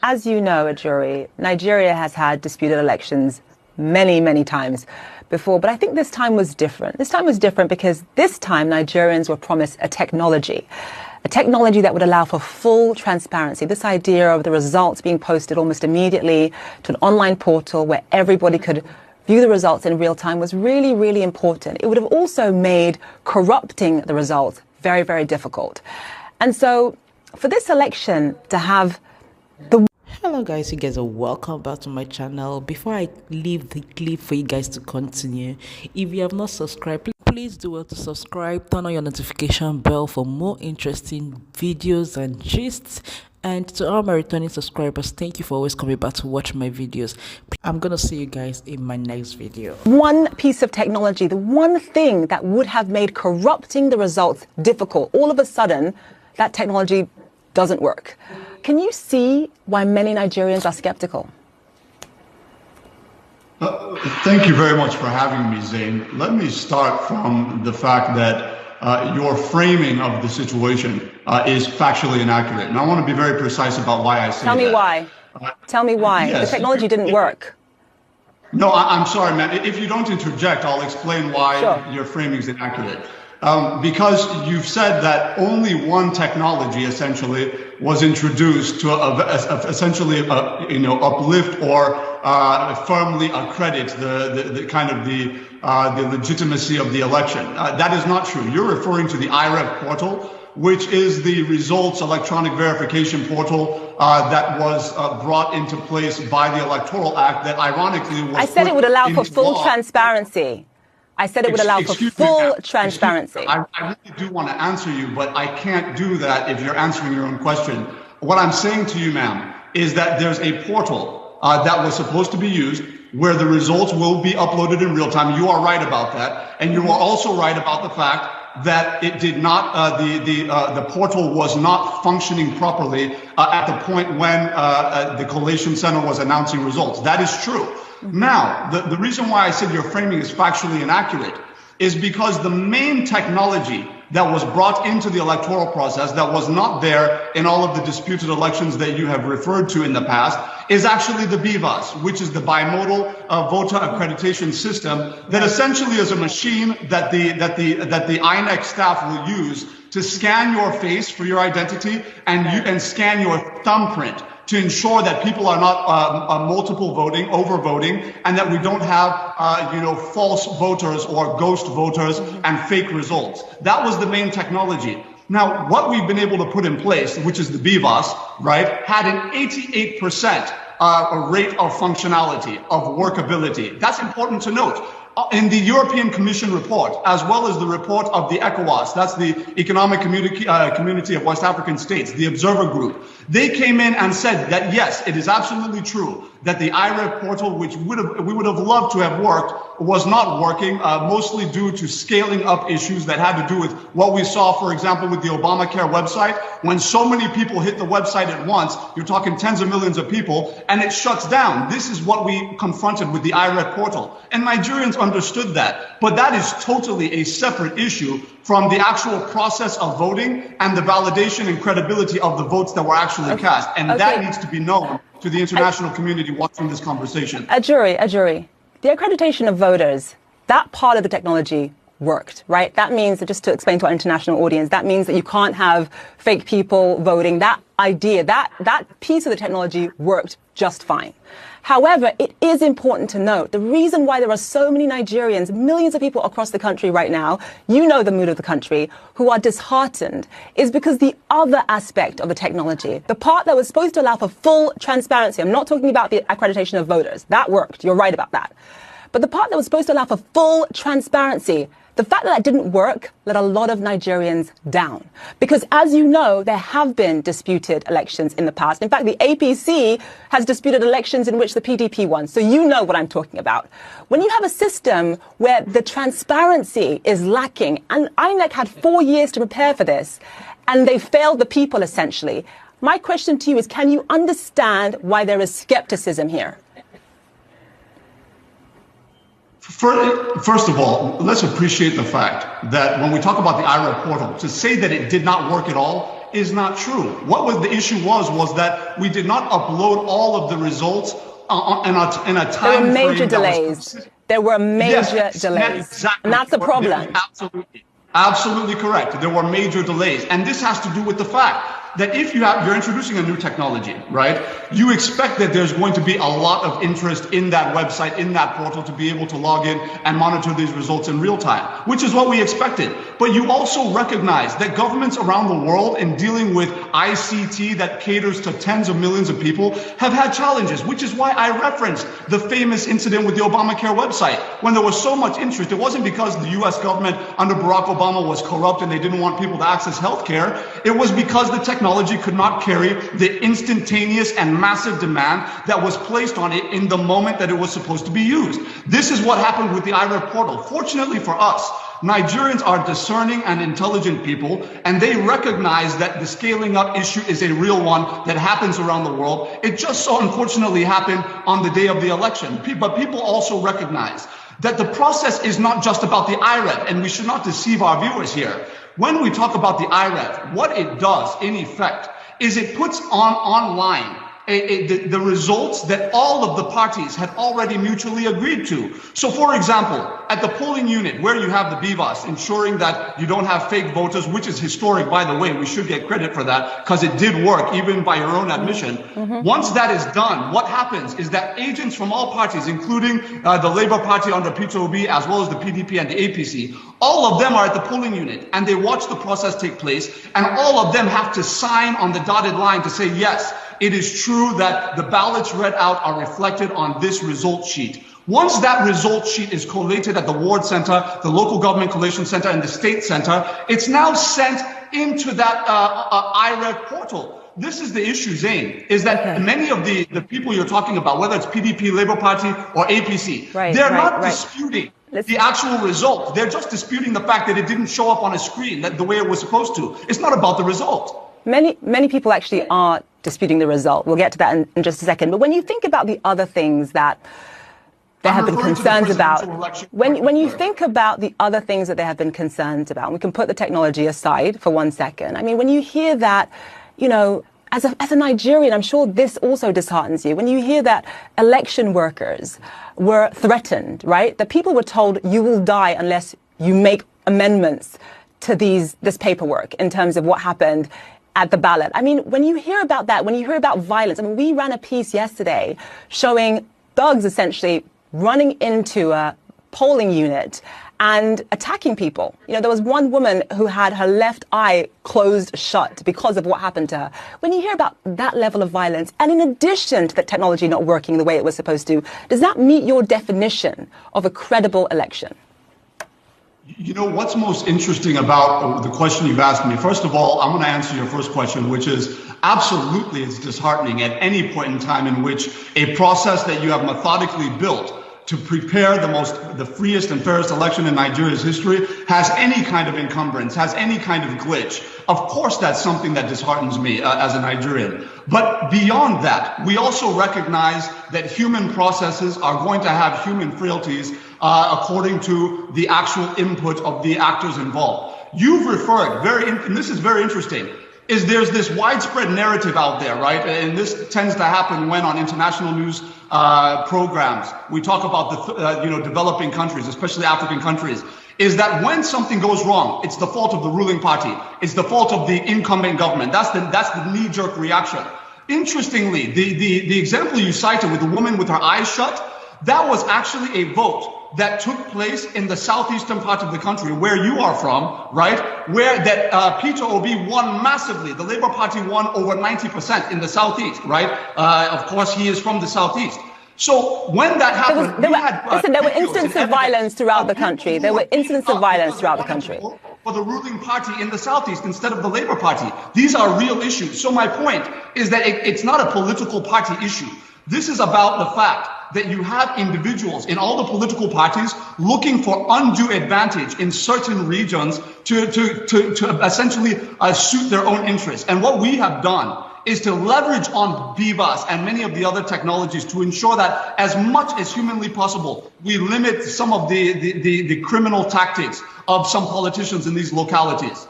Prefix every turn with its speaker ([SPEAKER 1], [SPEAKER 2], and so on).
[SPEAKER 1] As you know, Ajuri, Nigeria has had disputed elections many, many times before, but I think this time was different. This time was different because this time Nigerians were promised a technology that would allow for full transparency. This idea of the results being posted almost immediately to an online portal where everybody could view the results in real time was really, really important. It would have also made corrupting the results very, very difficult. And so for this election to have the...
[SPEAKER 2] Hello guys, you guys are welcome back to my channel. Before I leave the clip for you guys to continue, if you have not subscribed, please do well to subscribe, turn on your notification bell for more interesting videos and gists. And to all my returning subscribers, thank you for always coming back to watch my videos. I'm gonna see you guys in my next video.
[SPEAKER 1] One piece of technology, the one thing that would have made corrupting the results difficult, all of a sudden that technology doesn't work. Can you see why many Nigerians are skeptical?
[SPEAKER 3] Thank you very much for having me, Zain. Let me start from the fact that your framing of the situation is factually inaccurate. And I want to be very precise about why I say that.
[SPEAKER 1] Tell me why. Tell me why. Yes, the technology didn't work.
[SPEAKER 3] No, I'm sorry, man. If you don't interject, I'll explain why your framing is inaccurate. Because you've said that only one technology essentially was introduced to essentially uplift or firmly accredit the legitimacy of the election. That is not true. You're referring to the IREV portal, which is the results electronic verification portal that was brought into place by the Electoral Act that ironically was...
[SPEAKER 1] I said it would allow for full transparency. I said it would allow for full transparency.
[SPEAKER 3] I really do want to answer you, but I can't do that if you're answering your own question. What I'm saying to you, ma'am, is that there's a portal that was supposed to be used where the results will be uploaded in real time. You are right about that. And you are also right about the fact that it did not, the portal was not functioning properly at the point when the collation center was announcing results. That is true. Now, the reason why I said your framing is factually inaccurate is because the main technology that was brought into the electoral process that was not there in all of the disputed elections that you have referred to in the past is actually the BVAS, which is the bimodal voter accreditation system that essentially is a machine that the INEC staff will use to scan your face for your identity and scan your thumbprint to ensure that people are not multiple voting, overvoting, and that we don't have false voters or ghost voters and fake results. That was the main technology. Now, what we've been able to put in place, which is the BVAS, right, had an 88% rate of functionality, of workability. That's important to note. In the European Commission report, as well as the report of the ECOWAS, that's the Economic Community of West African States, the observer group, they came in and said that, yes, it is absolutely true that the IREV portal, which we would have loved to have worked, was not working, mostly due to scaling up issues that had to do with what we saw, for example, with the Obamacare website. When so many people hit the website at once, you're talking tens of millions of people, and it shuts down. This is what we confronted with the IREV portal. And Nigerians understood that. But that is totally a separate issue from the actual process of voting and the validation and credibility of the votes that were actually cast. And that needs to be known to the international community watching this conversation.
[SPEAKER 1] Ajuri, the accreditation of voters, that part of the technology worked, right? That means that, just to explain to our international audience, that means that you can't have fake people voting. That idea, that piece of the technology worked just fine. However, it is important to note the reason why there are so many Nigerians, millions of people across the country right now, you know the mood of the country, who are disheartened, is because the other aspect of the technology, the part that was supposed to allow for full transparency, I'm not talking about the accreditation of voters, that worked, you're right about that. But the part that was supposed to allow for full transparency, the fact that that didn't work let a lot of Nigerians down. Because as you know, there have been disputed elections in the past. In fact, the APC has disputed elections in which the PDP won. So you know what I'm talking about. When you have a system where the transparency is lacking, and INEC had 4 years to prepare for this, and they failed the people essentially, my question to you is, can you understand why there is skepticism here?
[SPEAKER 3] First of all, let's appreciate the fact that when we talk about the IREV portal, to say that it did not work at all is not true. What was the issue was that we did not upload all of the results in a time frame.
[SPEAKER 1] There were major delays. There were major delays.
[SPEAKER 3] Exactly.
[SPEAKER 1] And that's the problem.
[SPEAKER 3] Absolutely correct. There were major delays. And this has to do with the fact that if you're introducing a new technology, right, you expect that there's going to be a lot of interest in that website, in that portal, to be able to log in and monitor these results in real time, which is what we expected. But you also recognize that governments around the world, in dealing with ICT that caters to tens of millions of people, have had challenges, which is why I referenced the famous incident with the Obamacare website. When there was so much interest, it wasn't because the US government under Barack Obama was corrupt and they didn't want people to access healthcare. It was because the technology could not carry the instantaneous and massive demand that was placed on it in the moment that it was supposed to be used. This is what happened with the IREF portal. Fortunately for us, Nigerians are discerning and intelligent people, and they recognize that the scaling up issue is a real one that happens around the world. It just so unfortunately happened on the day of the election. But people also recognize that the process is not just about the IREF, and we should not deceive our viewers here. When we talk about the IREF, what it does, in effect, is it puts online the results that all of the parties had already mutually agreed to. So, for example, at the polling unit where you have the BVAS, ensuring that you don't have fake voters, which is historic, by the way, we should get credit for that because it did work, even by your own admission. Once that is done, what happens is that agents from all parties, including the Labour Party under Peter Obi, as well as the PDP and the APC, all of them are at the polling unit and they watch the process take place, and all of them have to sign on the dotted line to say, yes, it is true that the ballots read out are reflected on this result sheet. Once that result sheet is collated at the ward center, the local government collation center, and the state center, it's now sent into that IREF portal. This is the issue, Zain, is that many of the people you're talking about, whether it's PDP, Labour Party, or APC, they're not disputing the actual result. They're just disputing the fact that it didn't show up on a screen the way it was supposed to. It's not about the result.
[SPEAKER 1] Many people actually are disputing the result. We'll get to that in just a second. But when you think about the other things that there have been concerns about, when you think about the other things that there have been concerns about, and we can put the technology aside for 1 second. I mean, when you hear that, you know, as a Nigerian, I'm sure this also disheartens you. When you hear that election workers were threatened, right? That people were told you will die unless you make amendments to this paperwork in terms of what happened at the ballot. I mean, when you hear about that, when you hear about violence, I mean, we ran a piece yesterday showing thugs essentially running into a polling unit and attacking people. You know, there was one woman who had her left eye closed shut because of what happened to her. When you hear about that level of violence, and in addition to the technology not working the way it was supposed to, does that meet your definition of a credible election?
[SPEAKER 3] You know, what's most interesting about the question you've asked me, first of all, I'm going to answer your first question, which is absolutely it's disheartening at any point in time in which a process that you have methodically built to prepare the freest and fairest election in Nigeria's history has any kind of encumbrance, has any kind of glitch. Of course, that's something that disheartens me as a Nigerian. But beyond that, we also recognize that human processes are going to have human frailties according to the actual input of the actors involved. You've referred, and this is very interesting, is there's this widespread narrative out there, right? And this tends to happen when on international news programs, we talk about the developing countries, especially African countries, is that when something goes wrong, it's the fault of the ruling party. It's the fault of the incumbent government. That's the knee-jerk reaction. Interestingly, the example you cited with the woman with her eyes shut, that was actually a vote that took place in the southeastern part of the country where you are from, right? Where that Peter Obi won massively. The Labour Party won over 90% in the southeast, right? Of course, he is from the southeast. So when that happened,
[SPEAKER 1] there were instances of violence throughout the country. There were incidents of violence throughout the country.
[SPEAKER 3] For the ruling party in the southeast instead of the Labour Party. These are real issues. So my point is that it's not a political party issue. This is about the fact that you have individuals in all the political parties looking for undue advantage in certain regions to essentially suit their own interests. And what we have done is to leverage on BVAS and many of the other technologies to ensure that as much as humanly possible, we limit some of the criminal tactics of some politicians in these localities.